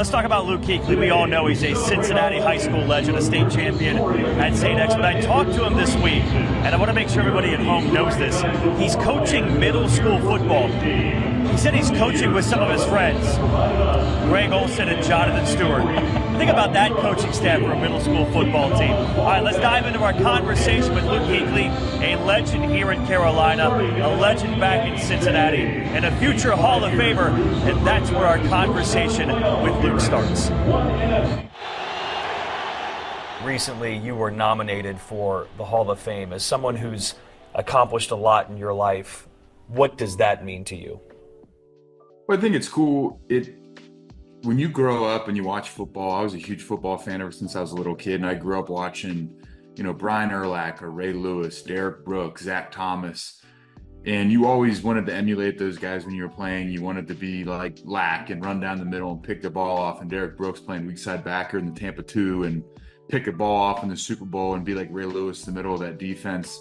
Let's talk about Luke Kuechly. We all know he's a Cincinnati high school legend, a state champion at St. X. But I talked to him this week, and I want to make sure everybody at home knows this. He's coaching middle school football. He said he's coaching with some of his friends, Greg Olson and Jonathan Stewart. Think about that coaching staff for a middle school football team. All right, let's dive into our conversation with Luke Kuechly, a legend here in Carolina, a legend back in Cincinnati, and a future Hall of Famer, and that's where our conversation with Luke starts. Recently, you were nominated for the Hall of Fame. As someone who's accomplished a lot in your life, what does that mean to you? Well, I think it's cool. When you grow up and you watch football, I was a huge football fan ever since I was a little kid, and I grew up watching, Brian Urlacher, Ray Lewis, Derek Brooks, Zach Thomas, and you always wanted to emulate those guys when you were playing. You wanted to be like Lack and run down the middle and pick the ball off, and Derek Brooks playing weak side backer in the Tampa 2 and pick a ball off in the Super Bowl and be like Ray Lewis in the middle of that defense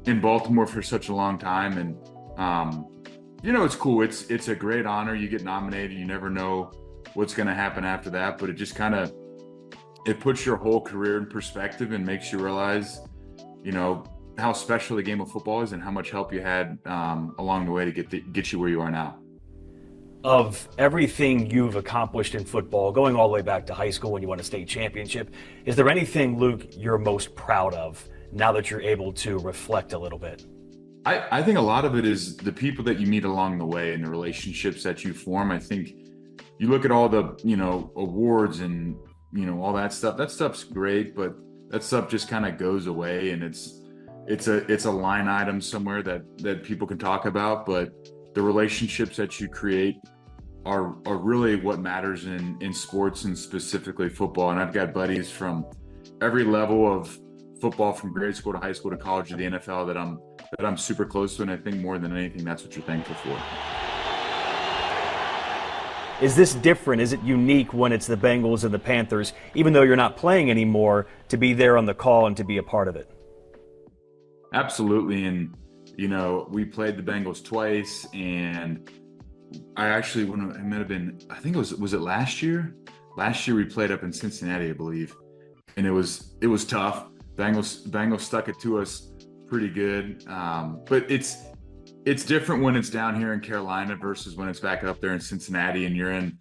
in Baltimore for such a long time. And it's cool. It's a great honor. You get nominated. You never know what's going to happen after that, but it just it puts your whole career in perspective and makes you realize, how special the game of football is and how much help you had along the way to get you where you are now. Of everything you've accomplished in football, going all the way back to high school when you won a state championship, is there anything, Luke, you're most proud of now that you're able to reflect a little bit? I think a lot of it is the people that you meet along the way and the relationships that you form. I think you look at all the, awards and, all that stuff. That stuff's great, but that stuff just kind of goes away, and it's a line item somewhere that people can talk about. But the relationships that you create are really what matters in sports, and specifically football. And I've got buddies from every level of football, from grade school to high school to college to the NFL, that I'm super close to. And I think more than anything, that's what you're thankful for. Is this different? Is it unique when it's the Bengals and the Panthers, even though you're not playing anymore, to be there on the call and to be a part of it? Absolutely. And, we played the Bengals twice, and I actually, it might have been, I think was it last year? Last year we played up in Cincinnati, I believe. And it was tough. Bengals stuck it to us pretty good. But it's different when it's down here in Carolina versus when it's back up there in Cincinnati, and you're in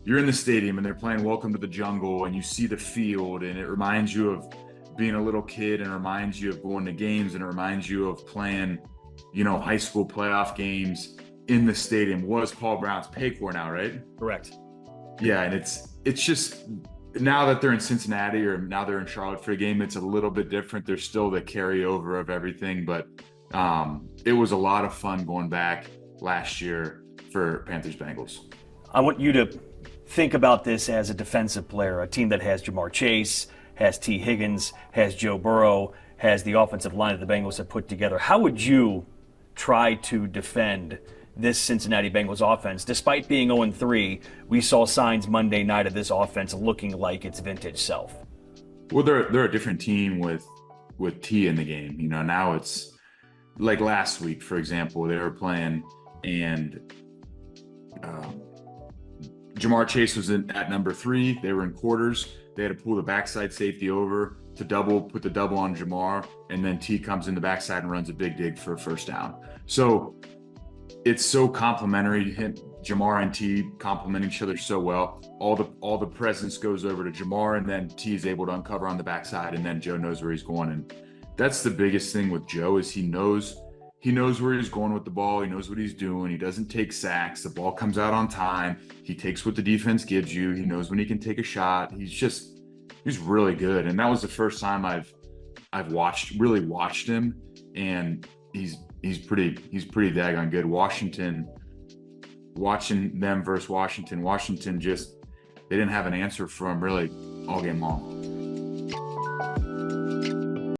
the stadium and they're playing Welcome to the Jungle, and you see the field, and it reminds you of being a little kid, and reminds you of going to games, and it reminds you of playing, high school playoff games in the stadium. Was Paul Brown's Paycor now, right? Correct. Yeah, and it's just, now that they're in Cincinnati or now they're in Charlotte for a game, it's a little bit different. There's still the carryover of everything, but it was a lot of fun going back last year for Panthers Bengals. I want you to think about this as a defensive player, a team that has Jamar Chase, has T. Higgins, has Joe Burrow, has the offensive line that the Bengals have put together. How would you try to defend this Cincinnati Bengals offense? Despite being 0-3, we saw signs Monday night of this offense looking like its vintage self. Well, they're a different team with T in the game. Now it's like last week, for example, they were playing, and Jamar Chase was at number 3. They were in quarters. They had to pull the backside safety over to put the double on Jamar, and then T comes in the backside and runs a big dig for a first down. So it's so complimentary. Jamar and T complement each other so well. All the presence goes over to Jamar, and then T is able to uncover on the backside, and then Joe knows where he's going. And that's the biggest thing with Joe, is he knows where he's going with the ball. He knows what he's doing. He doesn't take sacks. The ball comes out on time. He takes what the defense gives you. He knows when he can take a shot. He's really good. And that was the first time I've really watched him, and he's pretty daggone good. Watching them versus Washington just, they didn't have an answer for him really all game long.